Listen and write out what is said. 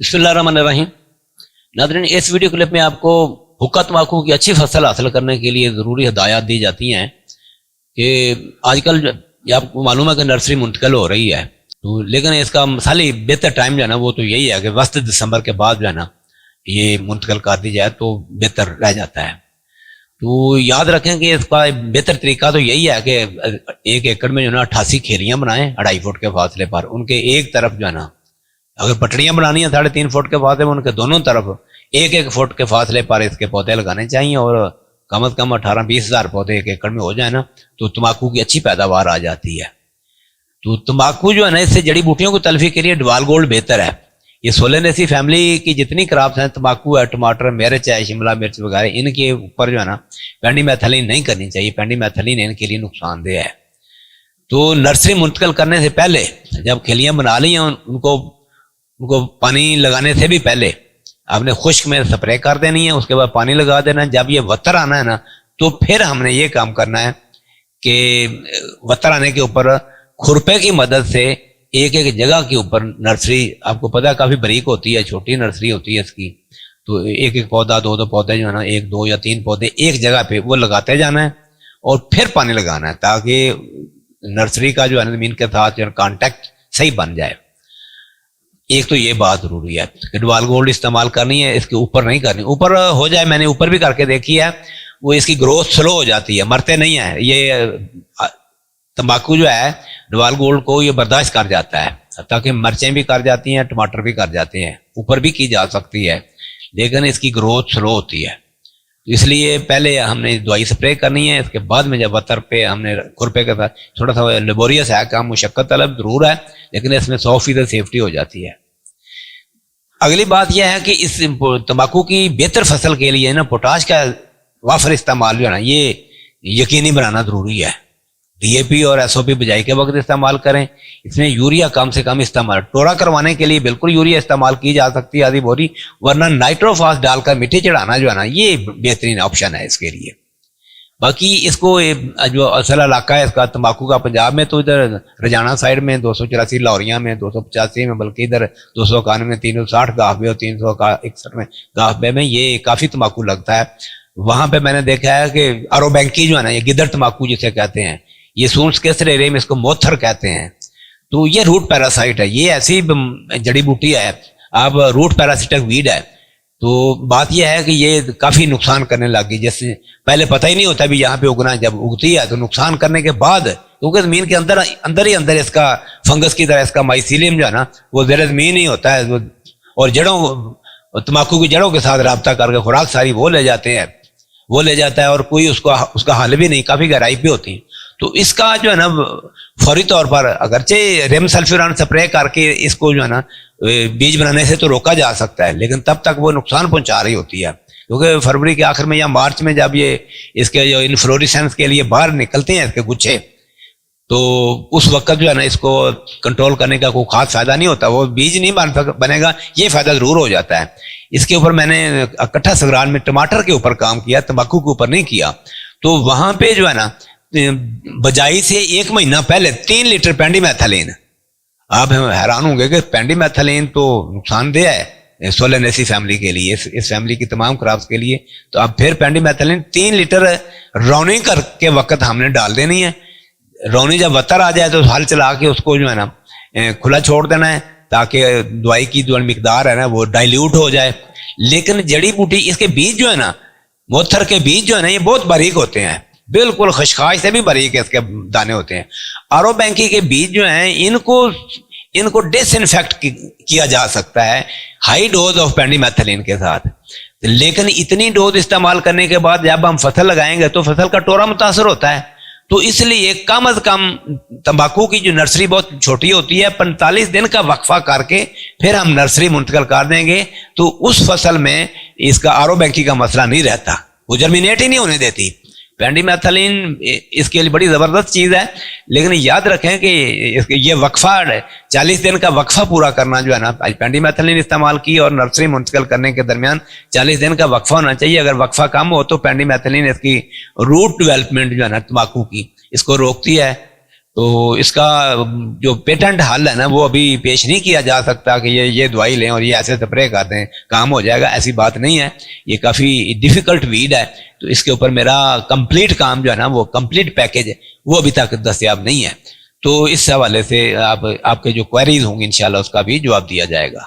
बिस्मिल्लाहिर्रहमानिर्रहीम। नाज़रीन, इस वीडियो क्लिप में आपको हुक्का तंबाकू की अच्छी फसल हासिल करने के लिए ज़रूरी हिदायत दी जाती हैं कि आजकल ये आपको मालूम है कि नर्सरी मुंतकिल हो रही है, तो लेकिन इसका मिसाली बेहतर टाइम जो है ना वो तो यही है कि वस्त दिसंबर के बाद जो है ना ये मुंतकिल कर दी जाए तो बेहतर रह जाता है। तो याद रखें कि इसका बेहतर तरीका तो यही है कि 1 एकड़ में जो है ना 88 खेलियाँ बनाएं 2.5 फुट के फासले पर। उनके एक तरफ जो है ना, अगर पटड़ियां बनानी है 3.5 फुट के फासले में, उनके दोनों तरफ 1-1 फुट के फासले पर इसके पौधे लगाने चाहिए और कम से कम 18-20 हज़ार पौधे 1 एकड़ में हो जाए ना तो तंबाकू की अच्छी पैदावार आ जाती है। तो तंबाकू जो है ना, इससे जड़ी बूटियों की तलफी के लिए डवाल गोल्ड बेहतर है। ये सोलेनेसी फैमिली की जितनी क्रॉप्स हैं, तंबाकू है, टमाटर, मिर्च है, शिमला मिर्च वगैरह, इनके ऊपर जो है ना पेंडीमेथलिन नहीं करनी चाहिए। पेंडीमेथलिन इनके लिए नुकसानदेह है। तो नर्सरी मुंतकिल करने से पहले जब खेलियां बना ली हैं उनको पानी लगाने से भी पहले आपने खुश्क में स्प्रे कर देनी है, उसके बाद पानी लगा देना है। जब ये वत्तर आना है ना तो फिर हमने ये काम करना है कि वत्तर आने के ऊपर खुरपे की मदद से एक एक जगह के ऊपर, नर्सरी आपको पता है काफ़ी बारीक होती है, छोटी नर्सरी होती है इसकी, तो एक एक पौधा 2-2 पौधे जो है ना, 1, 2 या 3 पौधे एक जगह पे वो लगाते जाना है और फिर पानी लगाना है ताकि नर्सरी का जो है ज़मीन के साथ जो कॉन्टैक्ट सही बन जाए। एक तो ये बात जरूरी है कि डवाल गोल्ड इस्तेमाल करनी है, इसके ऊपर नहीं करनी। ऊपर हो जाए, मैंने ऊपर भी करके देखी है, वो इसकी ग्रोथ स्लो हो जाती है, मरते नहीं है। ये तंबाकू जो है डवाल गोल्ड को ये बर्दाश्त कर जाता है, ताकि मिर्चें भी कर जाती हैं, टमाटर भी कर जाते हैं, ऊपर भी की जा सकती है, लेकिन इसकी ग्रोथ स्लो होती है। तो इसलिए पहले हमने दवाई स्प्रे करनी है, इसके बाद में जब वतर पे हमने खुरपे के साथ, थोड़ा सा लेबोरियस है काम, मुशक्कत तलब जरूर है, लेकिन इसमें 100% सेफ्टी हो जाती है। अगली बात यह है कि इस तंबाकू की बेहतर फसल के लिए ना पोटाश का वाफर इस्तेमाल जो है ना ये यकीनी बनाना जरूरी है। DAP और SOP बिजाई के वक्त इस्तेमाल करें। इसमें यूरिया कम से कम इस्तेमाल, टोरा करवाने के लिए बिल्कुल यूरिया इस्तेमाल की जा सकती है आधी बोरी, वरना नाइट्रोफास डालकर मिट्टी चढ़ाना जो है ना ये बेहतरीन ऑप्शन है इसके लिए। बाकी इसको जो असल इलाका है इसका तंबाकू का, पंजाब में तो इधर रजाना साइड में 284 लाहौरिया में 285 में, बल्कि इधर 291 में, 360 गाफबे और 361 में गाफबे में ये काफ़ी तंबाकू लगता है। वहाँ पे मैंने देखा है कि अरोबैंकी जो है ना, ये गिदड़ तंबाकू जिसे कहते हैं, ये सूंस केसर एरिया में इसको मोथर कहते हैं। तो ये रूट पैरासाइट है, ये ऐसी जड़ी बूटी है, अब रूट पैरासिटिक वीड है। तो बात यह है कि ये काफ़ी नुकसान करने लगी, जैसे पहले पता ही नहीं होता भी यहाँ पे उगना, जब उगती है तो नुकसान करने के बाद, क्योंकि ज़मीन के अंदर ही अंदर इसका फंगस की तरह इसका माइसीलियम जो है ना वो ज़ेर ज़मीन ही होता है, और जड़ों, तंबाकू की जड़ों के साथ रब्ता करके खुराक सारी वो ले जाता है और कोई उसका हल भी नहीं, काफ़ी गहराई पे होती है। तो इसका जो है ना फौरी तौर पर अगरचे रेम सल्फ्यूरान स्प्रे करके इसको जो है ना बीज बनाने से तो रोका जा सकता है, लेकिन तब तक वो नुकसान पहुंचा रही होती है, क्योंकि फरवरी के आखिर में या मार्च में जब ये इसके जो इन्फ्लोरेसेंस के लिए बाहर निकलते हैं इसके गुच्छे, तो उस वक्त जो है ना इसको कंट्रोल करने का कोई खास फायदा नहीं होता, वो बीज नहीं बनेगा, ये फायदा जरूर हो जाता है। इसके ऊपर मैंने इकट्ठा सगरान में टमाटर के ऊपर काम किया, तंबाकू के ऊपर नहीं किया। तो वहां पे जो है ना बजाई से 1 महीना पहले 3 लीटर पेंडीमेथलिन, आप हैरान होंगे कि पेंडीमेथलिन तो नुकसानदेह है सोलेनेसी फैमिली के लिए, इस फैमिली की तमाम क्रॉप्स के लिए। तो अब फिर पेंडीमेथलिन 3 लीटर रौनी करके वक्त हमने डाल देनी है। रौनी जब वतर आ जाए तो हल चला के उसको जो है ना खुला छोड़ देना है, ताकि दवाई की जो मिकदार है ना वो डाइल्यूट हो जाए। लेकिन जड़ी बूटी, इसके बीज जो है ना, मोथर के बीज जो है ना ये बहुत बारीक होते हैं, बिल्कुल खशखाश से भी बारीक इसके दाने होते हैं। अरोबैंकी के बीज जो हैं इनको डिसइंफेक्ट किया जा सकता है हाई डोज ऑफ पेंडीमेथलिन के साथ, लेकिन इतनी डोज इस्तेमाल करने के बाद जब हम फसल लगाएंगे तो फसल का टोरा मुतासर होता है। तो इसलिए कम अज कम तंबाकू की जो नर्सरी बहुत छोटी होती है, 45 दिन का वक्फा करके फिर हम नर्सरी मुंतकिल कर देंगे, तो उस फसल में इसका अरोबैंकी का मसला नहीं रहता, वो जर्मिनेट ही नहीं होने देती। पेंडीमेथलिन इसके लिए बड़ी ज़बरदस्त चीज़ है, लेकिन याद रखें कि ये वक्फा 40 दिन का वक्फा पूरा करना जो है ना, पेंडीमेथलिन इस्तेमाल की और नर्सरी मुंतकिल करने के दरमियान 40 दिन का वक्फा होना चाहिए। अगर वक्फा कम हो तो पेंडीमेथलिन इसकी रूट डेवलपमेंट जो है ना तंबाकू की, इसको रोकती है। तो इसका जो पेटेंट हल है ना वो अभी पेश नहीं किया जा सकता कि ये दवाई लें और ये ऐसे स्प्रे कर दें काम हो जाएगा, ऐसी बात नहीं है। ये काफ़ी डिफ़िकल्ट वीड है, तो इसके ऊपर मेरा कंप्लीट काम जो है ना वो कंप्लीट पैकेज है वो अभी तक दस्तयाब नहीं है। तो इस हवाले से आपके जो क्वेरीज होंगी इंशाल्लाह उसका भी जवाब दिया जाएगा।